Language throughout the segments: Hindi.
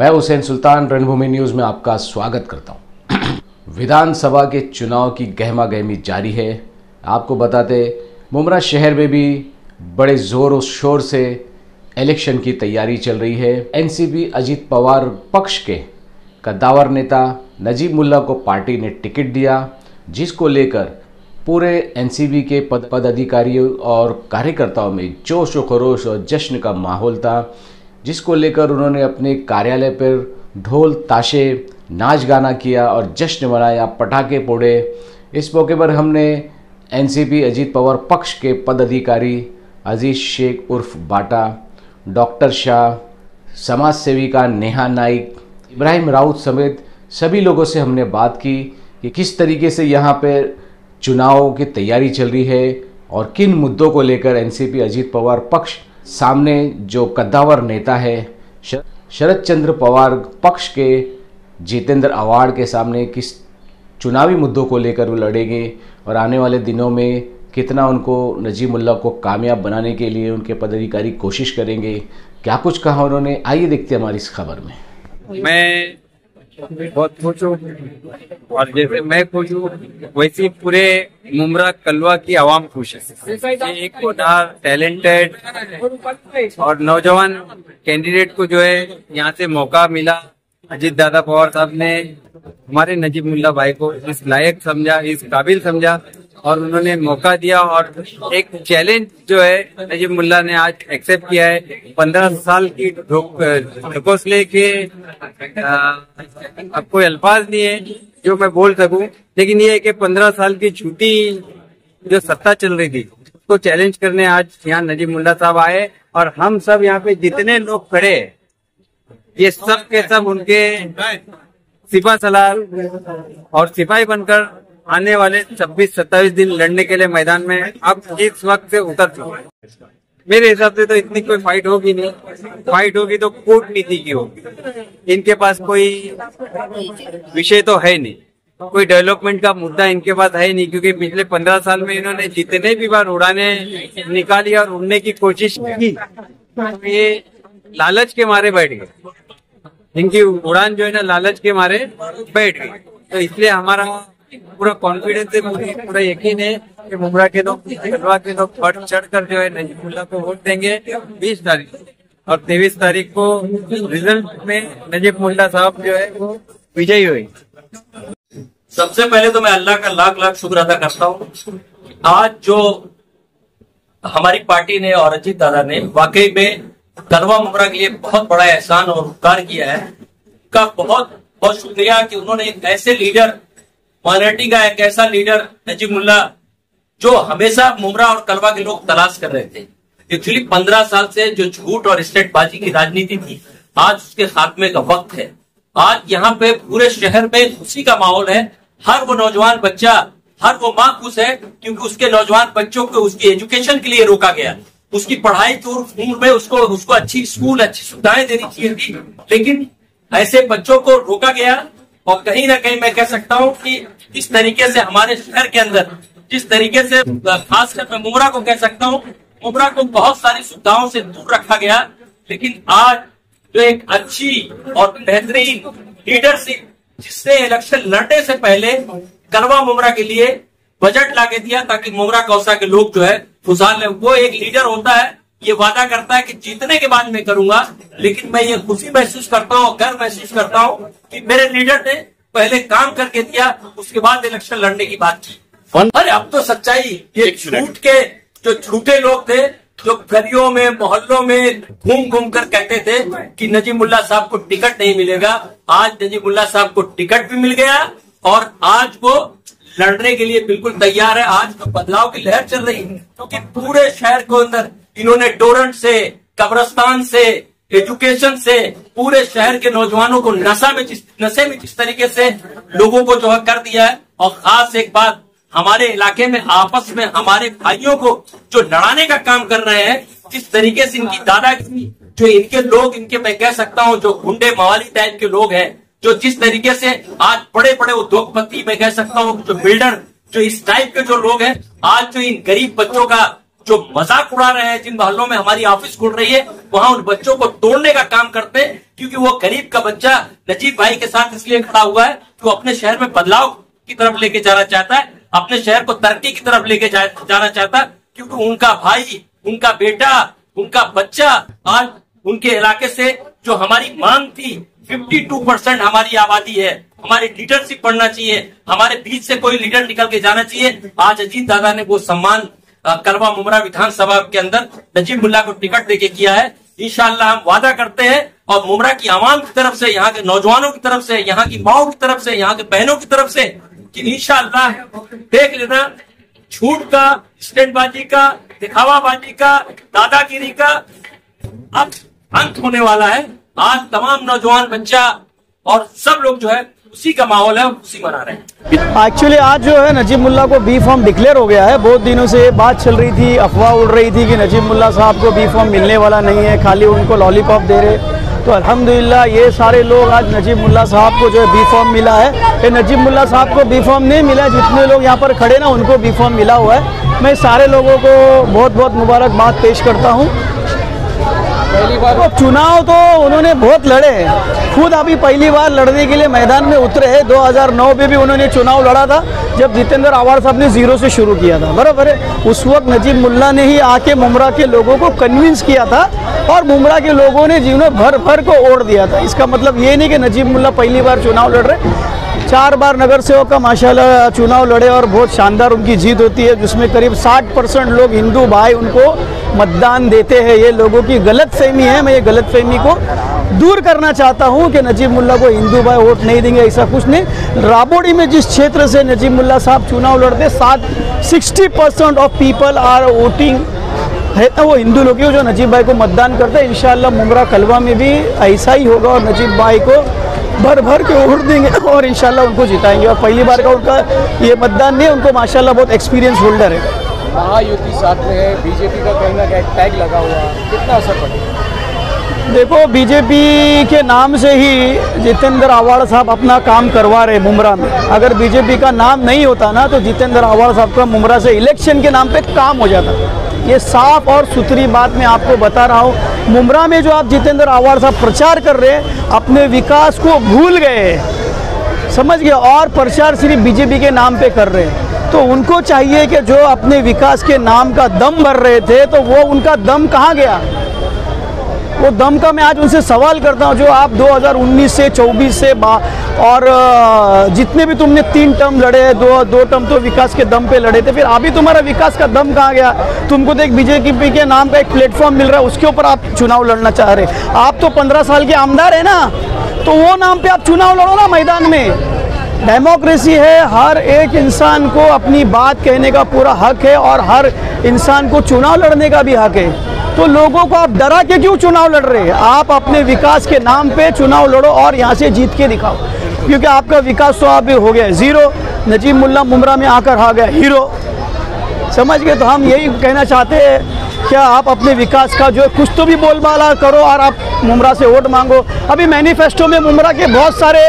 मैं हुसैन सुल्तान रणभूमि न्यूज़ में आपका स्वागत करता हूं। विधानसभा के चुनाव की गहमा गहमी जारी है। आपको बताते मुमरा शहर में भी बड़े ज़ोर और शोर से इलेक्शन की तैयारी चल रही है। एनसीपी अजीत पवार पक्ष के कद्दावर नेता नजीब मुल्ला को पार्टी ने टिकट दिया, जिसको लेकर पूरे एनसीपी के पदाधिकारियों और कार्यकर्ताओं में जोश व खरोश और जश्न का माहौल था, जिसको लेकर उन्होंने अपने कार्यालय पर ढोल ताशे नाच गाना किया और जश्न मनाया, पटाखे फोड़े। इस मौके पर हमने एनसीपी अजीत पवार पक्ष के पदाधिकारी अजीज शेख उर्फ बाटा, डॉक्टर शाह, समाज सेविका नेहा नाइक, इब्राहिम राउत समेत सभी लोगों से हमने बात की कि किस तरीके से यहाँ पर चुनाव की तैयारी चल रही है और किन मुद्दों को लेकर एनसीपी अजीत पवार पक्ष सामने जो कद्दावर नेता है शरद चंद्र पवार पक्ष के जितेंद्र आव्हाड के सामने किस चुनावी मुद्दों को लेकर वो लड़ेंगे और आने वाले दिनों में कितना उनको नजीब मुल्ला को कामयाब बनाने के लिए उनके पदाधिकारी कोशिश करेंगे। क्या कुछ कहा उन्होंने, आइए देखते हैं हमारी इस खबर में। मैं बहुत खुश हूँ और जैसे मैं खुश हूँ वैसे पूरे मुमरा कलवा की आवाम खुश है। एक को टैलेंटेड और नौजवान कैंडिडेट को जो है यहाँ से मौका मिला। अजीत दादा पवार साहब ने हमारे नजीब मुल्ला भाई को इस लायक समझा, इस काबिल समझा और उन्होंने मौका दिया और एक चैलेंज जो है नजीब मुल्ला ने आज एक्सेप्ट किया है। 15 साल की ढकोस लेके अब कोई अल्फाज नहीं है जो मैं बोल सकूं, लेकिन ये है कि 15 साल की झूठी जो सत्ता चल रही थी उसको चैलेंज करने आज यहाँ नजीब मुल्ला साहब आए और हम सब यहाँ पे जितने लोग खड़े ये सब के सब उनके सिपा सलार और सिपाही बनकर आने वाले 26-27 दिन लड़ने के लिए मैदान में अब इस वक्त से उतर चुके हैं। मेरे हिसाब से तो इतनी कोई फाइट होगी नहीं, फाइट होगी तो कूटनीति की होगी। इनके पास कोई विषय तो है नहीं, कोई डेवलपमेंट का मुद्दा इनके पास है नहीं, क्योंकि पिछले 15 साल में इन्होंने जितने भी बार उड़ाने निकाली और उड़ने की कोशिश की तो ये लालच के मारे बैठ गए। इनकी उड़ान जो है ना लालच के मारे बैठ गई। तो इसलिए हमारा पूरा कॉन्फिडेंस है, पूरा यकीन है कि मुमरा के लोग, कलवा के लोग बढ़ चढ़ कर जो है नजीब मुल्ला को वोट देंगे 20 तारीख और 23 तारीख को रिजल्ट में नजीब मुल्ला साहब जो है वो विजयी हुए। सबसे पहले तो मैं अल्लाह का लाख लाख शुक्र अदा करता हूँ। आज जो हमारी पार्टी ने और अजीत दादा ने वाकई में कलवा मुमरा के लिए बहुत बड़ा एहसान और उपकार किया है, का बहुत बहुत शुक्रिया कि उन्होंने एक ऐसे लीडर, माइनॉरिटी का एक ऐसा लीडर नजीब मुल्ला जो हमेशा मुमरा और कलवा के लोग तलाश कर रहे थे। एक्चुअली 15 साल से जो झूठ और स्टेटबाजी की राजनीति थी आज उसके खात्मे का वक्त है। आज यहाँ पे पूरे शहर में खुशी का माहौल है। हर वो नौजवान बच्चा, हर वो माँ खुश है क्योंकि उसके नौजवान बच्चों को उसकी एजुकेशन के लिए रोका गया। उसकी पढ़ाई की उम्र में उसको अच्छी स्कूल, अच्छी सुविधाएं देनी चाहिए थी, लेकिन ऐसे बच्चों को रोका गया। और कहीं ना कहीं मैं कह सकता हूँ कि इस तरीके से हमारे शहर के अंदर जिस तरीके से, खासकर मैं मुमरा को कह सकता हूँ, मुमरा को बहुत सारी सुविधाओं से दूर रखा गया। लेकिन आज जो एक अच्छी और बेहतरीन लीडरशिप जिसने इलेक्शन लड़ने से पहले कलवा मुमरा के लिए बजट लाके दिया ताकि मुमरा कौसा के लोग जो है खुशहाल है। वो एक लीडर होता है, ये वादा करता है कि जीतने के बाद मैं करूंगा, लेकिन मैं ये खुशी महसूस करता हूँ, गर्व महसूस करता हूँ कि मेरे लीडर ने पहले काम करके दिया, उसके बाद इलेक्शन लड़ने की बात की। अरे अब तो सच्चाई, ये झूठ के जो झूठे लोग थे जो गलियों में मोहल्लों में घूम घूम कर कहते थे कि नजीब मुल्ला साहब को टिकट नहीं मिलेगा, आज नजीब मुल्ला साहब को टिकट भी मिल गया और आज वो लड़ने के लिए बिल्कुल तैयार है। आज तो बदलाव की लहर चल रही है क्योंकि पूरे शहर के अंदर इन्होंने टोरेंट से, कब्रिस्तान से, एजुकेशन से पूरे शहर के नौजवानों को नशे में जिस तरीके से लोगों को जो है कर दिया है। और खास एक बात, हमारे इलाके में आपस में हमारे भाइयों को जो लड़ाने का काम कर रहे हैं, जिस तरीके से इनकी दादागिरी, जो इनके लोग, इनके मैं कह सकता हूँ जो गुंडे मवाली टाइप के लोग हैं, जो जिस तरीके से आज बड़े बड़े उद्योगपति, मैं कह सकता हूँ जो बिल्डर, जो इस टाइप के जो लोग हैं, आज जो इन गरीब बच्चों का जो मजाक उड़ा रहे हैं, जिन मोहल्लों में हमारी ऑफिस खुल रही है वहां उन बच्चों को तोड़ने का काम करते हैं, क्योंकि वो गरीब का बच्चा नजीब भाई के साथ इसलिए खड़ा हुआ है कि वो अपने शहर में बदलाव की तरफ लेके जाना चाहता है, अपने शहर को तरक्की की तरफ लेके जाना चाहता है, क्योंकि उनका भाई, उनका बेटा, उनका बच्चा आज उनके इलाके से जो हमारी मांग थी 52% हमारी आबादी है, हमारी लीडरशिप बढ़ना चाहिए, हमारे बीच से कोई लीडर निकल के जाना चाहिए। आज अजीत दादा ने वो सम्मान कलवा मुमरा विधानसभा के अंदर नजीब मुल्ला को टिकट देके किया है। इंशाअल्लाह हम वादा करते हैं और मुमरा की आवाम की तरफ से, यहाँ के नौजवानों की तरफ से, यहाँ की माओ की तरफ से, यहाँ के बहनों की तरफ से कि इंशाअल्लाह देख लेना, झूठ का, स्टैंडबाजी का, दिखावाबाजी का, दादागिरी का अब अंत होने वाला है। आज तमाम नौजवान बच्चा और सब लोग जो है उसी का माहौल है, उसी मना रहे हैं। एक्चुअली आज जो है नजीब मुल्ला को बी फॉर्म डिक्लेयर हो गया है। बहुत दिनों से ये बात चल रही थी, अफवाह उड़ रही थी कि नजीब मुल्ला साहब को बी फॉर्म मिलने वाला नहीं है, खाली उनको लॉलीपॉप दे रहे। तो अल्हम्दुलिल्लाह ये सारे लोग आज नजीब मुल्ला साहब को जो है बी फॉर्म मिला है। ये नजीब मुल्ला साहब को बी फॉर्म नहीं मिला, जितने लोग यहाँ पर खड़े ना उनको बी फॉर्म मिला हुआ है। मैं सारे लोगों को बहुत बहुत मुबारकबाद पेश करता हूँ। पहली बार तो चुनाव तो उन्होंने बहुत लड़े हैं, खुद अभी पहली बार लड़ने के लिए मैदान में उतरे हैं। 2009 में भी उन्होंने चुनाव लड़ा था जब जितेंद्र आवाड़ साहब ने जीरो से शुरू किया था, बराबर है। उस वक्त नजीब मुल्ला ने ही आके मुमरा के लोगों को कन्विंस किया था और मुमरा के लोगों ने जिन्होंने भर भर को ओढ़ दिया था। इसका मतलब ये नहीं कि नजीब मुल्ला पहली बार चुनाव लड़ रहे, 4 बार नगर सेवक का माशाल्लाह चुनाव लड़े और बहुत शानदार उनकी जीत होती है, जिसमें करीब 60% लोग हिंदू भाई उनको मतदान देते हैं। ये लोगों की गलत फहमी है, मैं ये गलत फहमी को दूर करना चाहता हूँ कि नजीब मुल्ला को हिंदू भाई वोट नहीं देंगे, ऐसा कुछ नहीं। राबोडी में जिस क्षेत्र से नजीब मुल्ला साहब चुनाव लड़ते 60% ऑफ पीपल आर वोटिंग है ना, वो हिंदू लोग जो नजीब भाई को मतदान करते हैं। इंशाअल्लाह मुमरा कलवा में भी ऐसा ही होगा और नजीब भाई को भर भर के वोट देंगे और इंशाल्लाह उनको जिताएंगे। और पहली बार का उनका ये मतदान नहीं, उनको माशाल्लाह बहुत एक्सपीरियंस होल्डर है। महायुति साथ में है, बीजेपी का कहीं ना कहीं टैग लगा हुआ, कितना असर पड़ेगा? देखो बीजेपी के नाम से ही जितेंद्र आवाड़ साहब अपना काम करवा रहे मुमरा में। अगर बीजेपी का नाम नहीं होता ना तो जितेंद्र आवाड़ साहब का मुमरा से इलेक्शन के नाम पे काम हो जाता। ये साफ और सुथरी बात मैं आपको बता रहा हूँ। मुमरा में जो आप जितेंद्र आवाड़ साहब प्रचार कर रहे हैं, अपने विकास को भूल गए, समझ गए, और प्रचार सिर्फ बीजेपी के नाम पे कर रहे हैं। तो उनको चाहिए कि जो अपने विकास के नाम का दम भर रहे थे तो वो उनका दम कहाँ गया? वो दम का मैं आज उनसे सवाल करता हूँ। जो आप 2019 से 24 से और जितने भी तुमने 3 टर्म लड़े, दो टर्म तो विकास के दम पे लड़े थे, फिर अभी तुम्हारा विकास का दम कहाँ गया? तुमको तो एक बीजेपी के नाम का एक प्लेटफॉर्म मिल रहा है, उसके ऊपर आप चुनाव लड़ना चाह रहे। आप तो 15 साल के आमदार है ना, तो वो नाम पे आप चुनाव लड़ो ना मैदान में। डेमोक्रेसी है, हर एक इंसान को अपनी बात कहने का पूरा हक है और हर इंसान को चुनाव लड़ने का भी हक है। तो लोगों को आप डरा के क्यों चुनाव लड़ रहे हैं? आप अपने विकास के नाम पे चुनाव लड़ो और यहाँ से जीत के दिखाओ, क्योंकि आपका विकास तो आप हो गया जीरो। नजीब मुल्ला मुमरा में आकर आ गया हीरो, समझ गए। तो हम यही कहना चाहते हैं, क्या आप अपने विकास का जो कुछ तो भी बोलबाला करो और आप मुमरा से वोट मांगो। अभी मैनिफेस्टो में मुमरा के बहुत सारे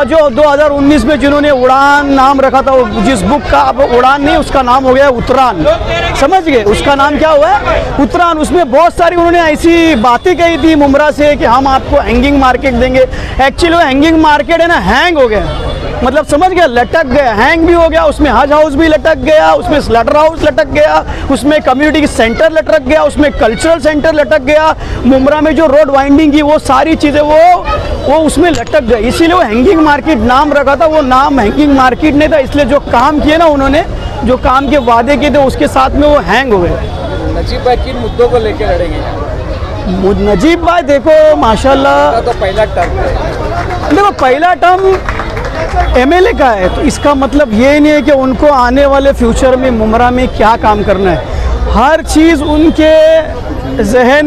जो 2019 में जिन्होंने उड़ान नाम रखा था, जिस बुक का अब उड़ान नहीं, उसका नाम हो गया उत्तरान, समझ गए, उसका नाम क्या हुआ है? उत्तरान। उसमें बहुत सारी उन्होंने ऐसी बातें कही थी मुमरा से कि हम आपको हैंगिंग मार्केट देंगे। एक्चुअली वो हैंगिंग मार्केट है ना, हैंग हो गया, मतलब समझ गया, लटक गया, हैंग भी हो गया। उसमें हज हाउस भी लटक गया, उसमें स्लटर हाउस लटक गया, उसमें कम्युनिटी सेंटर लटक गया, उसमें कल्चरल सेंटर लटक गया। मुमरा में जो रोड वाइंडिंग की वो सारी चीज़ें वो उसमें लटक गई, इसीलिए वो हैंगिंग मार्केट नाम रखा था। वो नाम हैंगिंग मार्केट नहीं था, इसलिए जो काम किए ना उन्होंने, जो काम के वादे किए थे उसके साथ में वो हैंग हो गए। नजीब भाई किन मुद्दों को लेकर लड़ेंगे? नजीब भाई देखो माशाल्लाह, तो पहला टर्म, देखो पहला टर्म एमएलए का है, तो इसका मतलब ये नहीं है कि उनको आने वाले फ्यूचर में मुमरा में क्या काम करना है। हर चीज़ उनके जहन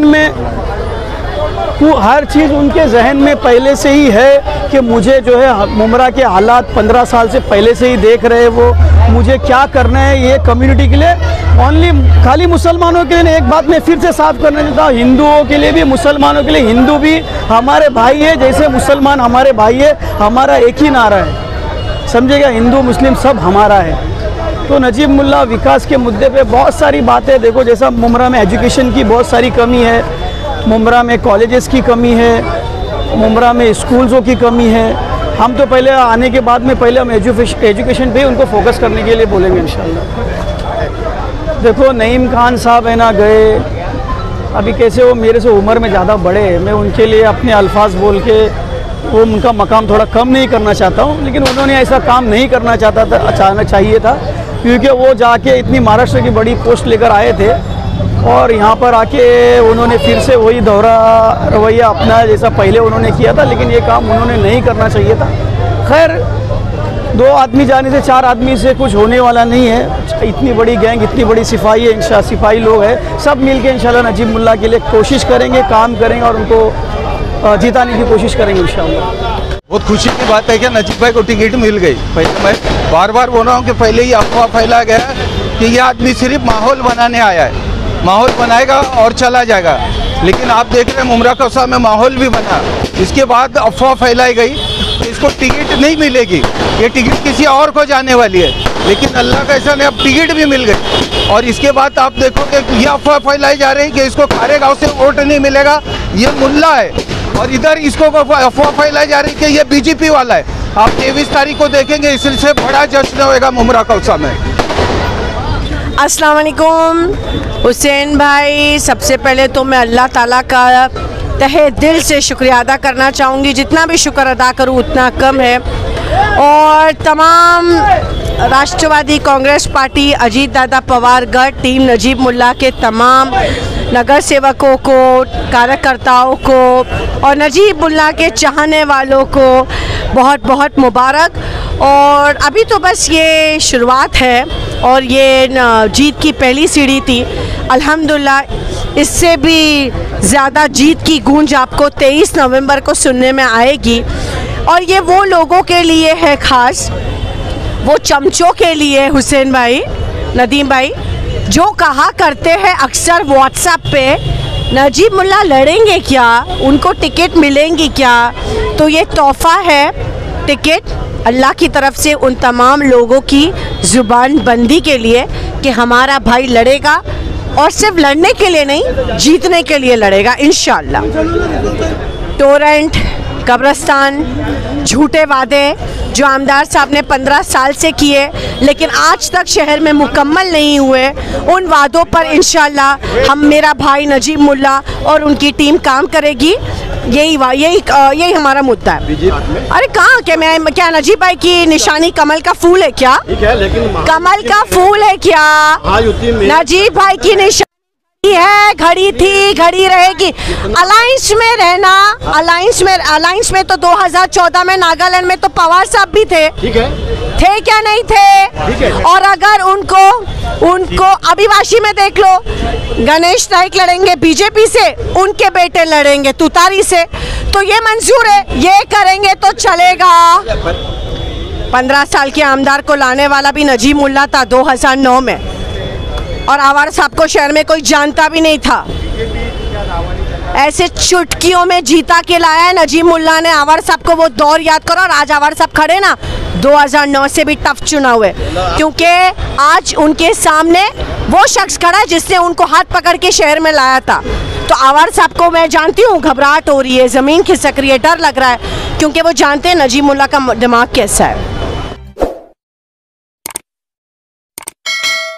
में पहले से ही है कि मुझे जो है मुमरा के हालात 15 साल से पहले से ही देख रहे हैं वो, मुझे क्या करना है ये कम्युनिटी के लिए। ओनली खाली मुसलमानों के लिए एक बात मैं फिर से साफ करना चाहता हूँ, हिंदुओं के लिए भी, मुसलमानों के लिए। हिंदू भी हमारे भाई है, जैसे मुसलमान हमारे भाई है, हमारा एक ही नारा है, समझेगा, हिंदू मुस्लिम सब हमारा है। तो नजीब मुल्ला विकास के मुद्दे पे बहुत सारी बातें, देखो जैसा मुमरा में एजुकेशन की बहुत सारी कमी है, मुमरा में कॉलेजेस की कमी है, मुमरा में स्कूल्सों की कमी है। हम तो पहले आने के बाद में पहले हम एजुकेशन पे उनको फोकस करने के लिए बोलेंगे इंशाल्लाह। देखो नईम खान साहब है ना गए, अभी कैसे वो मेरे से उम्र में ज़्यादा बड़े हैं, मैं उनके लिए अपने अल्फाज बोल के वो उनका मकाम थोड़ा कम नहीं करना चाहता हूँ, लेकिन उन्होंने ऐसा काम नहीं करना चाहता था, अचानक चाहिए था, क्योंकि वो जाके इतनी महाराष्ट्र की बड़ी पोस्ट लेकर आए थे और यहाँ पर आके उन्होंने फिर से वही दोहरा रवैया अपना जैसा पहले उन्होंने किया था, लेकिन ये काम उन्होंने नहीं करना चाहिए था। खैर 2 आदमी जाने से 4 आदमी से कुछ होने वाला नहीं है, इतनी बड़ी गैंग, इतनी बड़ी सिपाही है, इंशाल्लाह सिपाही लोग हैं, सब मिल के इंशाल्लाह नजीब मुल्ला के लिए कोशिश करेंगे, काम करेंगे और उनको जिताने की कोशिश करेंगे इंशाल्लाह। बहुत खुशी की बात है कि नजीब भाई को टिकट मिल गई। पहले मैं बार बार बोल रहा हूँ कि पहले ही अफवाह फैला गया कि ये आदमी सिर्फ माहौल बनाने आया है, माहौल बनाएगा और चला जाएगा, लेकिन आप देख रहे हैं मुमरा कौसा में माहौल भी बना। इसके बाद अफवाह फैलाई गई कि इसको टिकट नहीं मिलेगी, ये टिकट किसी और को जाने वाली है, लेकिन अल्लाह का ऐसा नहीं, अब टिकट भी मिल गई। और इसके बाद आप देखोगे ये अफवाह फैलाई जा रही है कि इसको खारे गाँव से वोट नहीं मिलेगा, ये मुल्ला है, और इधर इसको अफवाह फैलाई जा रही है कि ये बीजेपी वाला है। आप 23 तारीख को देखेंगे, इससे बड़ा जश्न होगा मुमरा कौसा में। अस्सलाम वालेकुम हुसैन भाई, सबसे पहले तो मैं अल्लाह ताला का तहे दिल से शुक्रिया अदा करना चाहूँगी, जितना भी शुक्र अदा करूँ उतना कम है। और तमाम राष्ट्रवादी कांग्रेस पार्टी अजीत दादा पवार गढ़ टीम नजीब मुल्ला के तमाम नगर सेवकों को, कार्यकर्ताओं को और नजीब मुल्ला के चाहने वालों को बहुत बहुत मुबारक। और अभी तो बस ये शुरुआत है और ये जीत की पहली सीढ़ी थी। अल्हम्दुलिल्लाह इससे भी ज़्यादा जीत की गूंज आपको 23 नवंबर को सुनने में आएगी, और ये वो लोगों के लिए है ख़ास, वो चमचों के लिए हुसैन भाई, नदीम भाई, जो कहा करते हैं अक्सर व्हाट्सएप पे नजीब मुल्ला लड़ेंगे क्या, उनको टिकट मिलेंगी क्या। तो ये तोहफ़ा है टिकट अल्लाह की तरफ से उन तमाम लोगों की ज़ुबान बंदी के लिए कि हमारा भाई लड़ेगा, और सिर्फ लड़ने के लिए नहीं, जीतने के लिए लड़ेगा इंशाअल्लाह। टोरेंट, कब्रिस्तान, झूठे वादे जो आमदार साहब ने 15 साल से किए लेकिन आज तक शहर में मुकम्मल नहीं हुए, उन वादों पर इंशाअल्लाह हम, मेरा भाई नजीब मुल्ला और उनकी टीम काम करेगी। यही हमारा मुद्दा है। अरे कहाँ के मैं क्या, नजीब भाई की निशानी कमल का फूल है क्या? कमल का फूल है क्या? नजीब भाई की निशानी है, घड़ी थी, घड़ी रहेगी। अलायंस में रहना, अलायंस में तो 2014 में नागालैंड में तो पवार साहब भी थे, थे क्या नहीं थे? और अगर उनको अभिवासी में देख लो, गणेश नाइक लड़ेंगे बीजेपी से, उनके बेटे लड़ेंगे तुतारी से, तो ये मंजूर है, ये करेंगे तो चलेगा। 15 साल के आमदार को लाने वाला भी नजीब मुल्ला था 2009 में, और आवार साहब को शहर में कोई जानता भी नहीं था। ऐसे चुटकियों में जीता के लाया है नजीब मुल्ला ने आवार साहब को। वो दौर याद करो, और आज आवार साहब खड़े ना, 2009 से भी टफ चुनाव है, क्योंकि आज उनके सामने वो शख्स खड़ा है जिसने उनको हाथ पकड़ के शहर में लाया था। तो आवार साहब को मैं जानती हूँ, घबराहट हो रही है, ज़मीन खिसक रही है, डर लग रहा है, क्योंकि वो जानते हैं नजीब मुल्ला का दिमाग कैसा है।